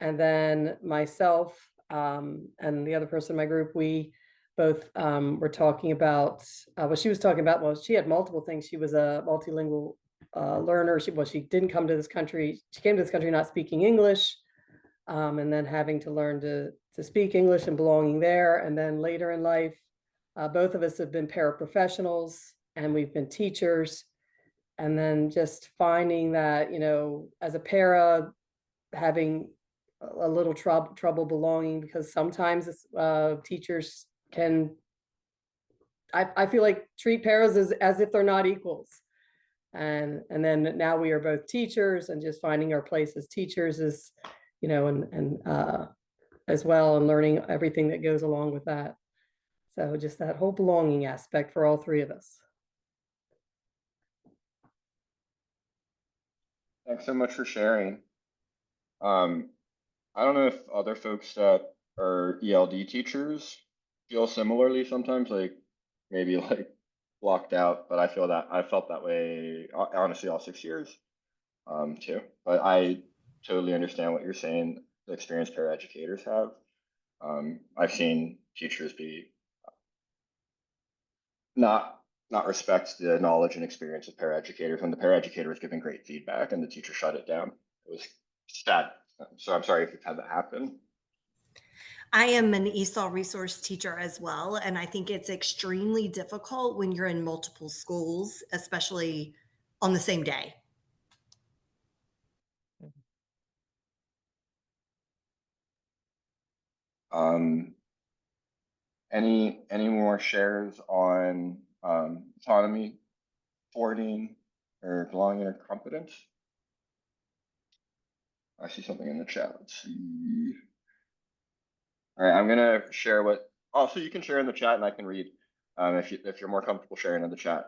And then myself and the other person in my group, we both were talking about what she was talking about. Well, she had multiple things. She was a multilingual learner. She didn't come to this country. She came to this country not speaking English, and then having to learn to speak English and belonging there. And then later in life, both of us have been paraprofessionals and we've been teachers. And then just finding that, as a para, having a little trouble belonging, because sometimes teachers can, I feel like, treat paras as if they're not equals. And then now we are both teachers, and just finding our place as teachers is, and as well, and learning everything that goes along with that. So just that whole belonging aspect for all 3 of us. Thanks so much for sharing. I don't know if other folks that are ELD teachers feel similarly sometimes, like maybe like blocked out, but I felt that way honestly all 6 years too. But I totally understand what you're saying, the experience paraeducators have. I've seen teachers be not respect the knowledge and experience of paraeducators when the paraeducator was giving great feedback and the teacher shut it down. It was sad. So I'm sorry if you've had that happen. I am an ESOL resource teacher as well, and I think it's extremely difficult when you're in multiple schools, especially on the same day. Any more shares on autonomy, thwarting, or belonging or competence? I see something in the chat. Let's see. All right, I'm gonna share what. Also, you can share in the chat, and I can read if you're more comfortable sharing in the chat.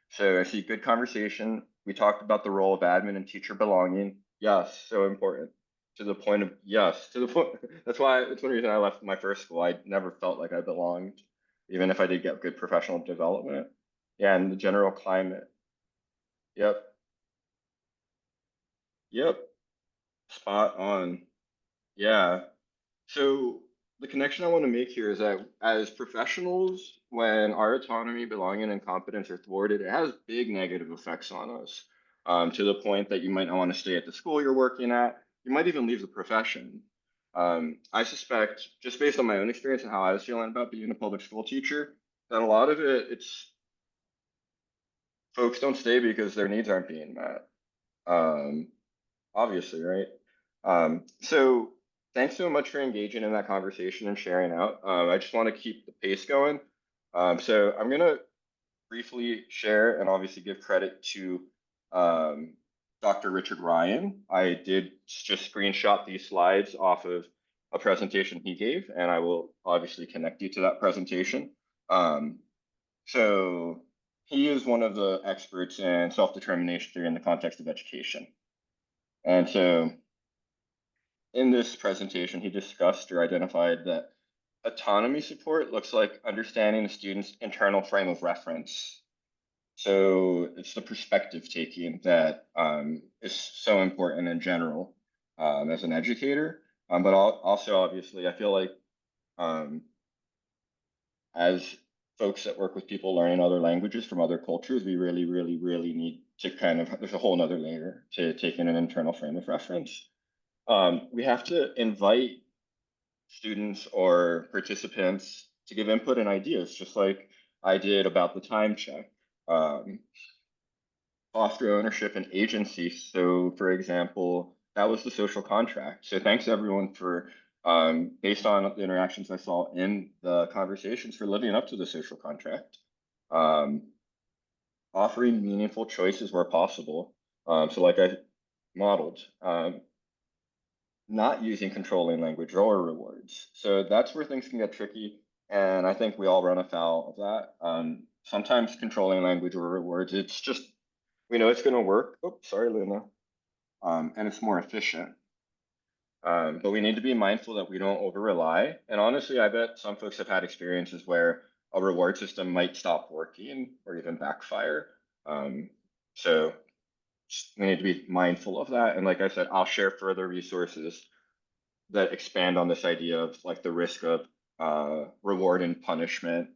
So I see good conversation. We talked about the role of admin and teacher belonging. Yes, so important. To the point of yes, to the point. That's why it's one reason I left my first school. I never felt like I belonged, even if I did get good professional development. Yeah, and the general climate. Yep, yep, spot on. Yeah. So the connection I want to make here is that as professionals, when our autonomy, belonging, and competence are thwarted, it has big negative effects on us. To the point that you might not want to stay at the school you're working at. You might even leave the profession. I suspect, just based on my own experience and how I was feeling about being a public school teacher, that a lot of it's folks don't stay because their needs aren't being met. Um, Obviously, right? So thanks so much for engaging in that conversation and sharing out. I just want to keep the pace going. So I'm gonna briefly share and obviously give credit to um, Dr. Richard Ryan. I did just screenshot these slides off of a presentation he gave, and I will obviously connect you to that presentation. Um, so he is one of the experts in self-determination theory in the context of education. And so in this presentation, he discussed or identified that autonomy support looks like understanding the student's internal frame of reference. So it's the perspective taking that is so important in general as an educator. But also, obviously, I feel like um, as folks that work with people learning other languages from other cultures, we really, really, really need to kind of, there's a whole nother layer to take in an internal frame of reference. We have to invite students or participants to give input and ideas, just like I did about the time check. Um, Foster ownership and agency. So, for example, that was the social contract. So, thanks everyone for, based on the interactions I saw in the conversations, for living up to the social contract. Um, Offering meaningful choices where possible. So, like I modeled, not using controlling language or rewards. So that's where things can get tricky. And I think we all run afoul of that. Sometimes controlling language or rewards, it's just, we know it's going to work. Oh, sorry, Luna. And it's more efficient. But we need to be mindful that we don't over rely. And honestly, I bet some folks have had experiences where a reward system might stop working or even backfire. So we need to be mindful of that. And like I said, I'll share further resources that expand on this idea of like the risk of reward and punishment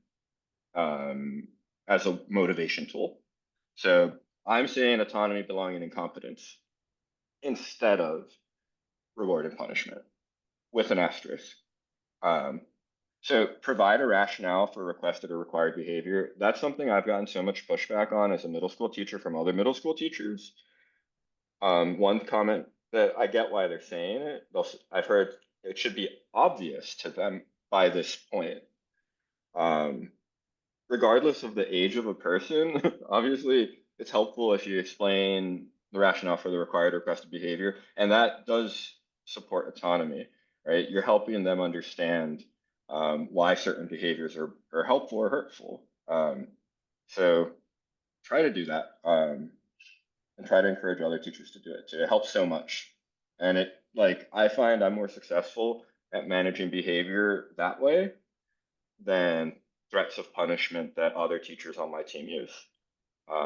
as a motivation tool. So I'm saying autonomy, belonging, and competence instead of reward and punishment with an asterisk. So provide a rationale for requested or required behavior. That's something I've gotten so much pushback on as a middle school teacher from other middle school teachers. One comment that I get why they're saying it, I've heard it should be obvious to them by this point. Regardless of the age of a person, obviously it's helpful if you explain the rationale for the required requested behavior, and that does support autonomy, right? You're helping them understand why certain behaviors are helpful or hurtful. So try to do that. And try to encourage other teachers to do it too. It helps so much. And it, like, I find I'm more successful at managing behavior that way than threats of punishment that other teachers on my team use.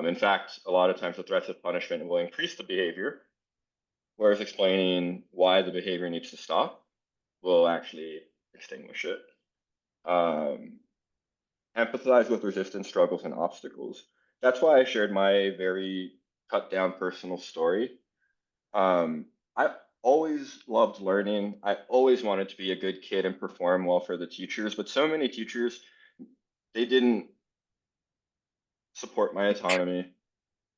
In fact, a lot of times the threats of punishment will increase the behavior, whereas explaining why the behavior needs to stop will actually extinguish it. Empathize with resistance, struggles, and obstacles. That's why I shared my very cut down personal story. I always loved learning. I always wanted to be a good kid and perform well for the teachers, but so many teachers, they didn't support my autonomy.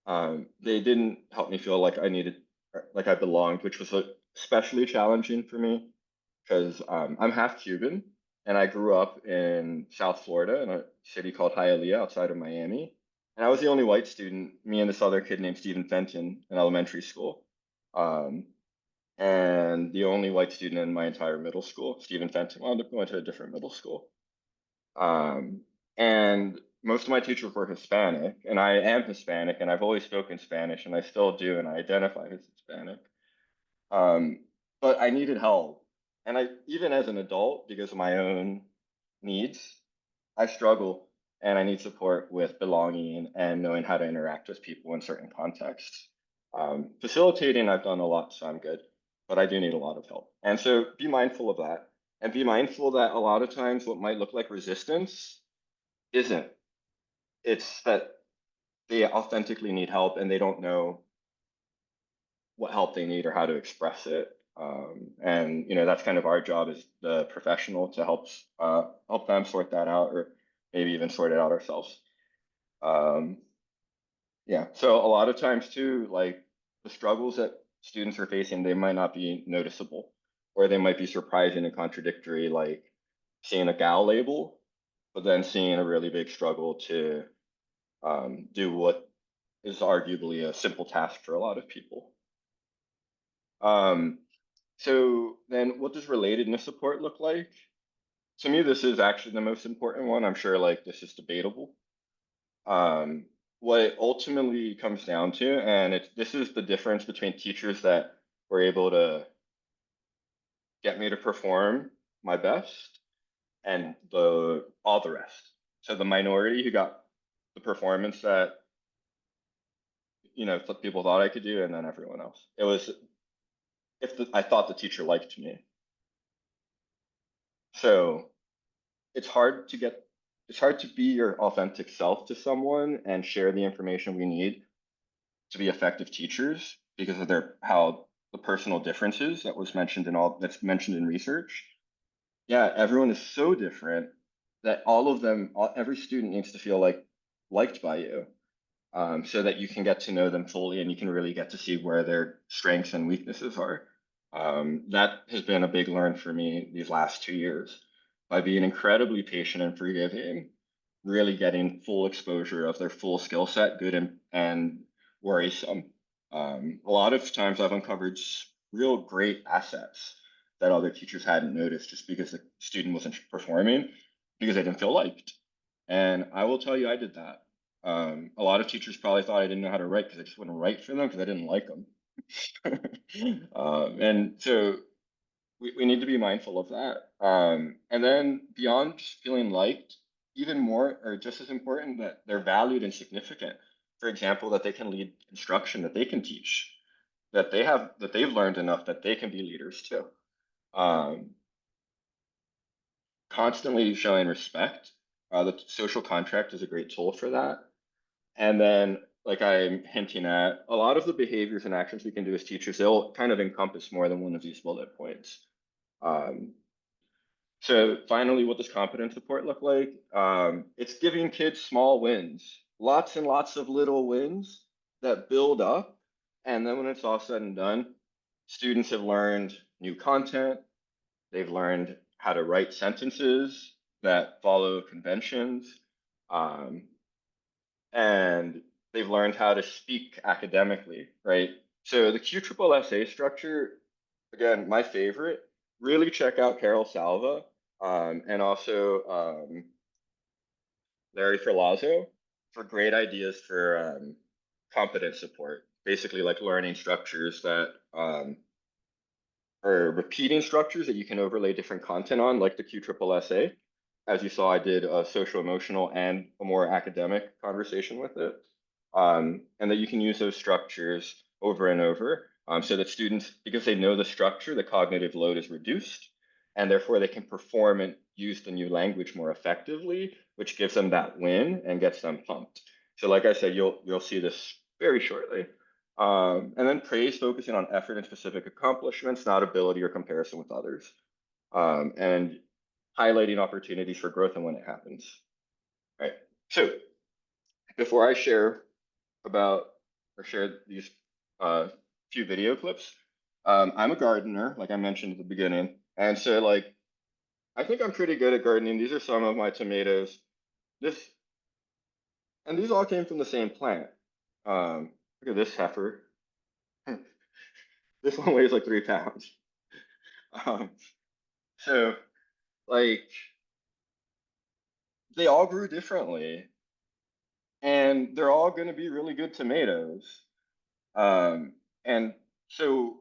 They didn't help me feel like I needed, like I belonged, which was especially challenging for me because I'm half Cuban and I grew up in South Florida in a city called Hialeah outside of Miami. And I was the only white student, me and this other kid named Stephen Fenton in elementary school. Um, and the only white student in my entire middle school. Stephen Fenton wound up going to a different middle school. And most of my teachers were Hispanic, and I am Hispanic, and I've always spoken Spanish, and I still do, and I identify as Hispanic. But I needed help. And even as an adult, because of my own needs, I struggle and I need support with belonging and knowing how to interact with people in certain contexts. Facilitating, I've done a lot, so I'm good, but I do need a lot of help. And so be mindful of that. And be mindful that a lot of times what might look like resistance isn't. It's that they authentically need help and they don't know what help they need or how to express it. And that's kind of our job as the professional to help them sort that out, or maybe even sort it out ourselves. Um, yeah. So a lot of times too, like the struggles that students are facing, they might not be noticeable, or they might be surprising and contradictory, like seeing a gal label, but then seeing a really big struggle to do what is arguably a simple task for a lot of people. Um, so then what does relatedness support look like? To me, this is actually the most important one. I'm sure like this is debatable. Um, what it ultimately comes down to, and this is the difference between teachers that were able to get me to perform my best and all the rest. So the minority who got the performance that people thought I could do, and then everyone else. It was if I thought the teacher liked me. So it's hard to get it's hard to be your authentic self to someone and share the information we need to be effective teachers because of how the personal differences that's mentioned in research. Yeah, everyone is so different that every student needs to feel liked by you, so that you can get to know them fully and you can really get to see where their strengths and weaknesses are. That has been a big learn for me these last 2 years by being incredibly patient and forgiving, really getting full exposure of their full skill set, good and worrisome. A lot of times I've uncovered real great assets that other teachers hadn't noticed just because the student wasn't performing because they didn't feel liked. And I will tell you, I did that. A lot of teachers probably thought I didn't know how to write because I just wouldn't write for them because I didn't like them. And so we need to be mindful of that. And then beyond just feeling liked, even more or just as important, that they're valued and significant. For example, that they can lead instruction, that they can teach, that they've learned enough that they can be leaders too. Um, Constantly showing respect. The social contract is a great tool for that. And then, like I'm hinting at, a lot of the behaviors and actions we can do as teachers, they'll kind of encompass more than one of these bullet points. Um, so finally, what does competence support look like? It's giving kids small wins, lots and lots of little wins that build up. And then when it's all said and done, students have learned new content. They've learned how to write sentences that follow conventions. Um, and they've learned how to speak academically, right? So the QSSA structure, again, my favorite. Really check out Carol Salva, and also Larry Ferlazzo for great ideas for competence support. Basically, like learning structures that are repeating structures that you can overlay different content on, like the QSSA. As you saw, I did a social emotional and a more academic conversation with it. And that you can use those structures over and over, so that students, because they know the structure, the cognitive load is reduced, and therefore they can perform and use the new language more effectively, which gives them that win and gets them pumped. So like I said, you'll see this very shortly. And then praise focusing on effort and specific accomplishments, not ability or comparison with others. And highlighting opportunities for growth and when it happens. All right. So before I share these few video clips, I'm a gardener, like I mentioned at the beginning, and so I think I'm pretty good at gardening. These are some of my tomatoes. These all came from the same plant. Look at this heifer. This one weighs like 3 pounds. Um, so like they all grew differently, and they're all going to be really good tomatoes. And so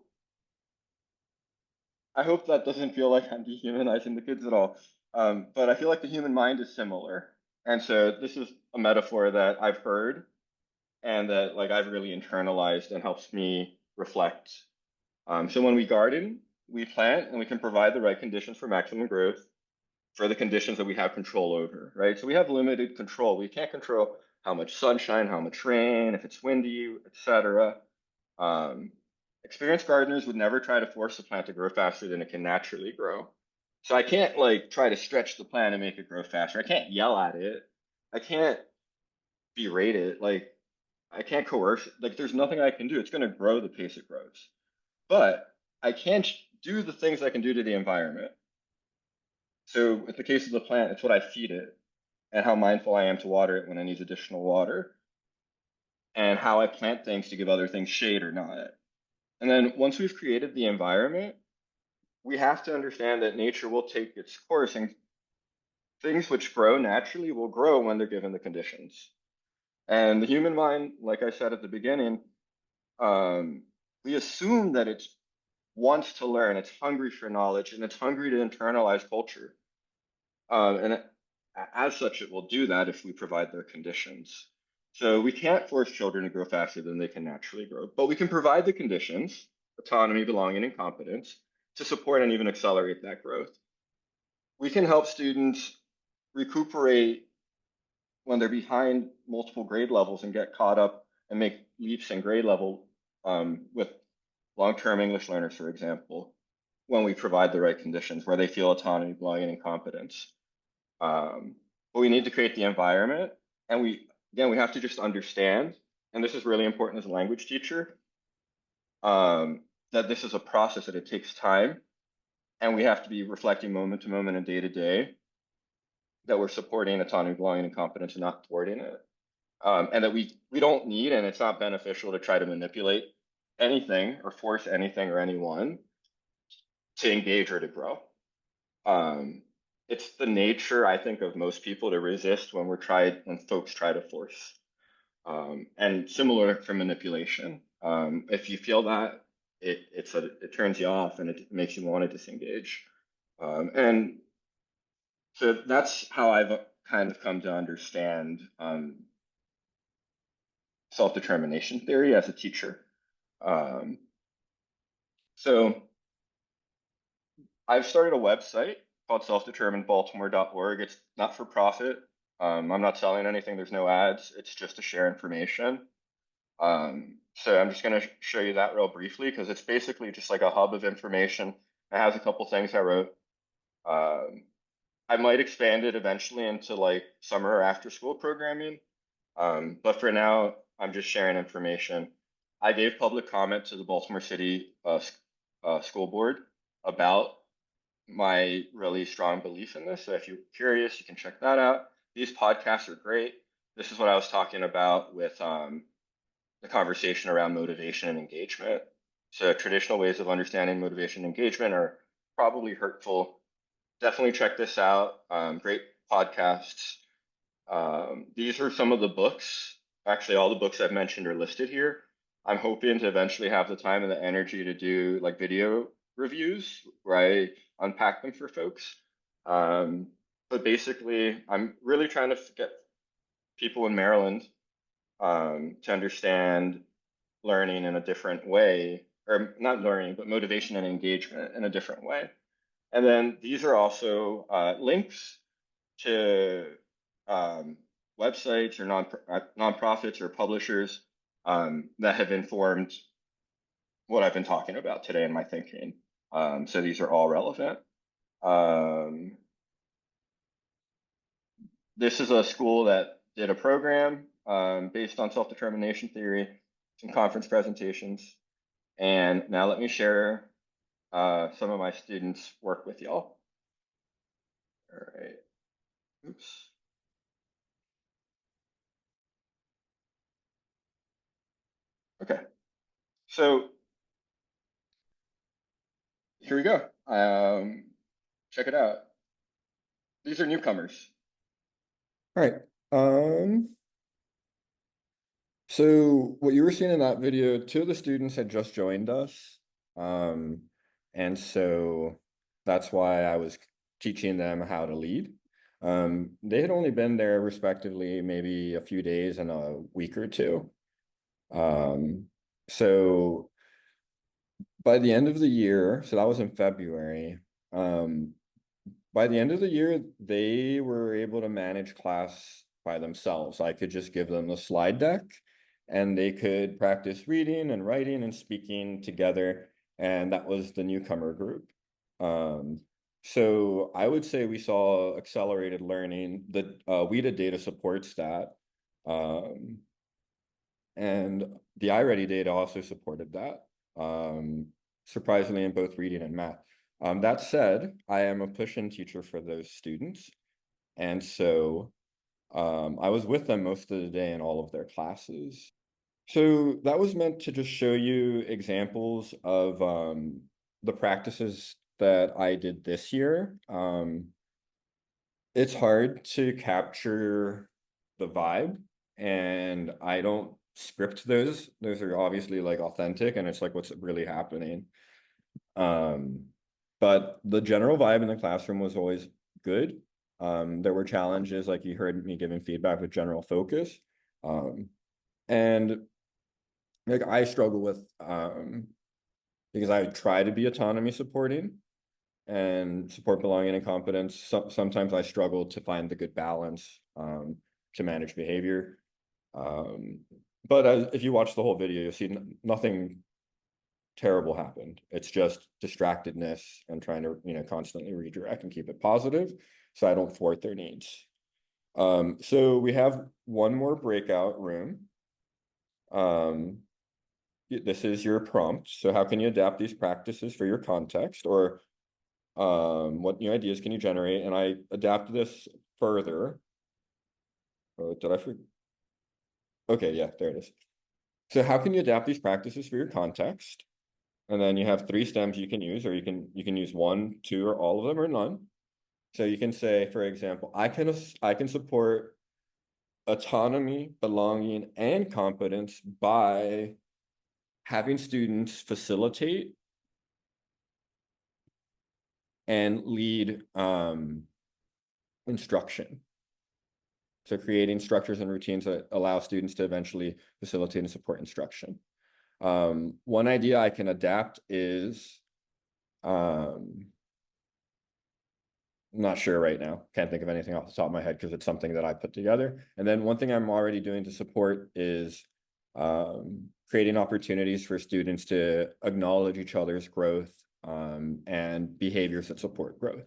I hope that doesn't feel like I'm dehumanizing the kids at all. But I feel like the human mind is similar. And so this is a metaphor that I've heard and that like I've really internalized and helps me reflect. So when we garden, we plant and we can provide the right conditions for maximum growth for the conditions that we have control over, right? So we have limited control. We can't control how much sunshine, how much rain, if it's windy, etc. Um, Experienced gardeners would never try to force the plant to grow faster than it can naturally grow. So I can't like try to stretch the plant and make it grow faster. I can't yell at it. I can't berate it. Like I can't coerce it. Like there's nothing I can do. It's going to grow the pace it grows. But I can't do the things I can do to the environment. So with the case of the plant, it's what I feed it and how mindful I am to water it when it needs additional water and how I plant things to give other things shade or not. And then once we've created the environment, we have to understand that nature will take its course and things which grow naturally will grow when they're given the conditions. And the human mind, like I said at the beginning, we assume that it wants to learn, it's hungry for knowledge, and it's hungry to internalize culture. And as such, it will do that if we provide their conditions. So we can't force children to grow faster than they can naturally grow, but we can provide the conditions, autonomy, belonging, and competence, to support and even accelerate that growth. We can help students recuperate when they're behind multiple grade levels and get caught up and make leaps in grade level with long-term English learners, for example, when we provide the right conditions where they feel autonomy, belonging, and competence. But we need to create the environment, and we have to just understand, and this is really important as a language teacher, that this is a process, that it takes time, and we have to be reflecting moment to moment and day to day that we're supporting autonomy, belonging, and competence and not thwarting it. And that we don't need, and it's not beneficial to try to manipulate anything or force anything or anyone to engage or to grow. It's the nature, I think, of most people to resist when folks try to force. And similar for manipulation. If you feel that, it turns you off and it makes you want to disengage. And so that's how I've kind of come to understand self-determination theory as a teacher. So I've started a website called selfdeterminedbaltimore.org. It's not for profit. I'm not selling anything. There's no ads. It's just to share information. So I'm just going to show you that real briefly because it's basically just like a hub of information. It has a couple things I wrote. I might expand it eventually into like summer or after school programming. But for now, I'm just sharing information. I gave public comment to the Baltimore City School Board about my really strong belief in this. So if you're curious, you can check that out. These podcasts are great. This is what I was talking about with the conversation around motivation and engagement. So traditional ways of understanding motivation and engagement are probably hurtful. Definitely check this out. Great podcasts. These are some of the books. Actually, all the books I've mentioned are listed here. I'm hoping to eventually have the time and the energy to do like video reviews where I unpack them for folks. But basically, I'm really trying to get people in Maryland to understand learning in a different way, or not learning, but motivation and engagement in a different way. And then these are also links to websites or nonprofits or publishers that have informed what I've been talking about today in my thinking. So these are all relevant. This is a school that did a program based on self-determination theory, some conference presentations. And now let me share some of my students' work with y'all. All right. Oops. Okay. So here we go. Check it out. These are newcomers. All right. So what you were seeing in that video, two of the students had just joined us. And so that's why I was teaching them how to lead. They had only been there respectively maybe a few days and a week or two. So by the end of the year, so that was in February, by the end of the year, they were able to manage class by themselves. I could just give them the slide deck and they could practice reading and writing and speaking together. And that was the newcomer group. So I would say we saw accelerated learning. The WEDA data supports that. And the iReady data also supported that, surprisingly in both reading and math. That said, I am a push-in teacher for those students. And so I was with them most of the day in all of their classes. So that was meant to just show you examples of the practices that I did this year. It's hard to capture the vibe, and I don't script those. Those are obviously like authentic, and it's like what's really happening. But the general vibe in the classroom was always good. There were challenges, like you heard me giving feedback with general focus. And like I struggle with because I try to be autonomy supporting and support belonging and competence. Sometimes I struggle to find the good balance to manage behavior. But if you watch the whole video, you'll see nothing terrible happened. It's just distractedness and trying to, constantly redirect and keep it positive so I don't thwart their needs. So we have one more breakout room. This is your prompt. So how can you adapt these practices for your context, or what new ideas can you generate? And I adapted this further. Oh, did I forget? Okay, yeah, there it is. So how can you adapt these practices for your context? And then you have 3 stems you can use, or you can use 1, 2, or all of them, or none. So you can say, for example, I can support autonomy, belonging, and competence by having students facilitate and lead instruction. So creating structures and routines that allow students to eventually facilitate and support instruction. One idea I can adapt is, I'm not sure right now. Can't think of anything off the top of my head because it's something that I put together. And then one thing I'm already doing to support is creating opportunities for students to acknowledge each other's growth and behaviors that support growth.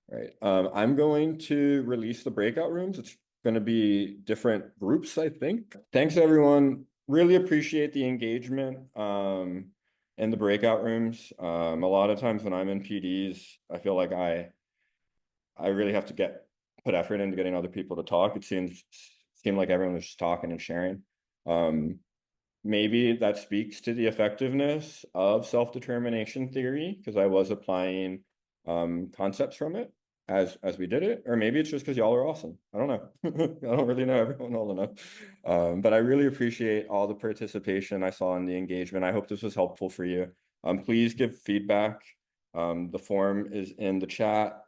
Right. I'm going to release the breakout rooms. It's going to be different groups, I think. Thanks, everyone. Really appreciate the engagement in the breakout rooms. A lot of times when I'm in PDs, I feel like I really have to put effort into getting other people to talk. It seemed like everyone was just talking and sharing. Maybe that speaks to the effectiveness of self-determination theory, because I was applying concepts from it as we did it, or maybe it's just because y'all are awesome. I don't know. I don't really know everyone well enough. But I really appreciate all the participation I saw in the engagement. I hope this was helpful for you. Please give feedback. The form is in the chat.